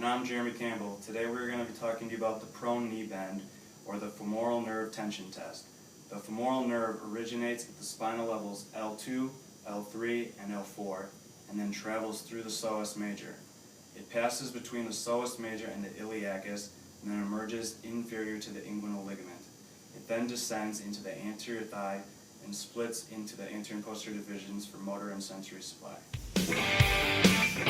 And I'm Jeremy Campbell. Today we're going to be talking to you about the prone knee bend, or the femoral nerve tension test. The femoral nerve originates at the spinal levels L2, L3, and L4, and then travels through the psoas major. It passes between the psoas major and the iliacus, and then emerges inferior to the inguinal ligament. It then descends into the anterior thigh and splits into the anterior and posterior divisions for motor and sensory supply.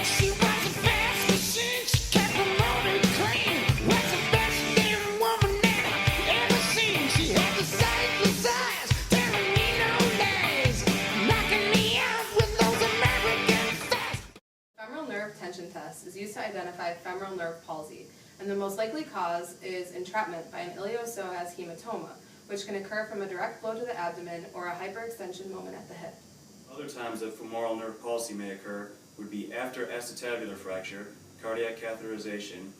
She was a fast machine, she kept her motor clean. Was the best damn woman that I've ever seen. She had the sightless eyes, telling me no lies, knocking me out with those American thighs. Femoral nerve tension test is used to identify femoral nerve palsy, and the most likely cause is entrapment by an iliopsoas hematoma, which can occur from a direct blow to the abdomen or a hyperextension moment at the hip. Other times that femoral nerve palsy may occur would be after acetabular fracture, cardiac catheterization,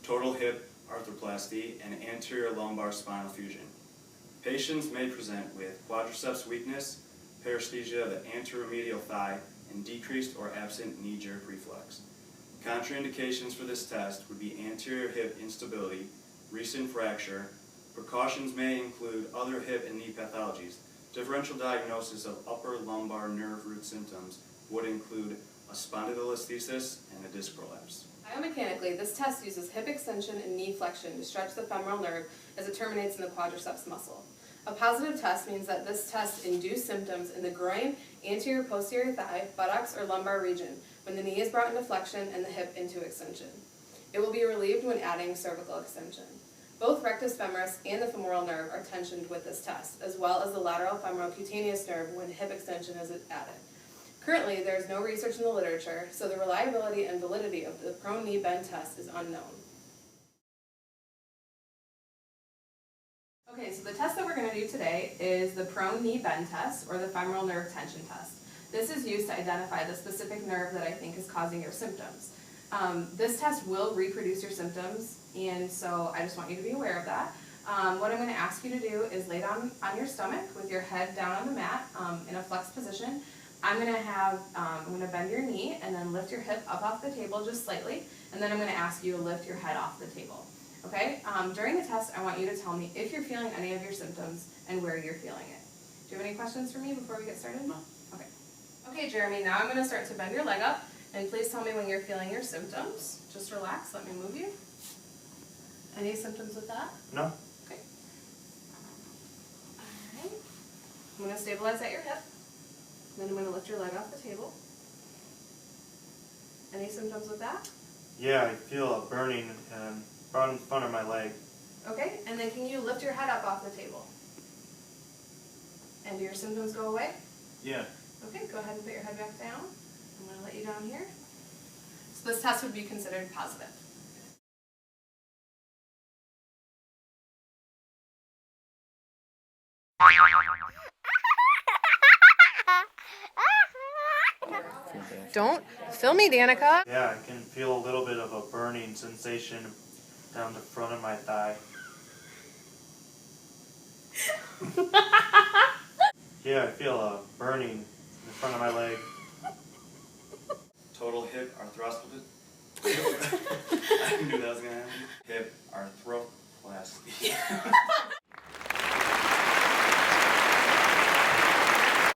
total hip arthroplasty, and anterior lumbar spinal fusion. Patients may present with quadriceps weakness, paresthesia of the anteromedial thigh, and decreased or absent knee jerk reflex. Contraindications for this test would be anterior hip instability, recent fracture. Precautions may include other hip and knee pathologies. Differential diagnosis of upper lumbar nerve root symptoms would include a spondylolisthesis and a disc prolapse. Biomechanically, this test uses hip extension and knee flexion to stretch the femoral nerve as it terminates in the quadriceps muscle. A positive test means that this test induced symptoms in the groin, anterior posterior thigh, buttocks, or lumbar region when the knee is brought into flexion and the hip into extension. It will be relieved when adding cervical extension. Both rectus femoris and the femoral nerve are tensioned with this test, as well as the lateral femoral cutaneous nerve when hip extension is added. Currently, there is no research in the literature, so the reliability and validity of the prone knee bend test is unknown. Okay, so the test that we're going to do today is the prone knee bend test, or the femoral nerve tension test. This is used to identify the specific nerve that I think is causing your symptoms. This test will reproduce your symptoms, and so I just want you to be aware of that. What I'm going to ask you to do is lay down on your stomach with your head down on the mat in a flexed position. I'm going to bend your knee and then lift your hip up off the table just slightly, and then I'm going to ask you to lift your head off the table. Okay? During the test, I want you to tell me if you're feeling any of your symptoms and where you're feeling it. Do you have any questions for me before we get started? No. Okay. Okay, Jeremy, now I'm going to start to bend your leg up, and please tell me when you're feeling your symptoms. Just relax, let me move you. Any symptoms with that? No. Okay. Alright. I'm going to stabilize at your hip. Then I'm going to lift your leg off the table. Any symptoms with that? Yeah, I feel a burning right in front of my leg. Okay, and then can you lift your head up off the table? And do your symptoms go away? Yeah. Okay, go ahead and put your head back down. I'm going to let you down here. So this test would be considered positive. Don't film me, Danica. Yeah, I can feel a little bit of a burning sensation down the front of my thigh. Yeah, I feel a burning in the front of my leg. Total hip arthroplasty. I knew that was going to happen. Hip arthroplasty.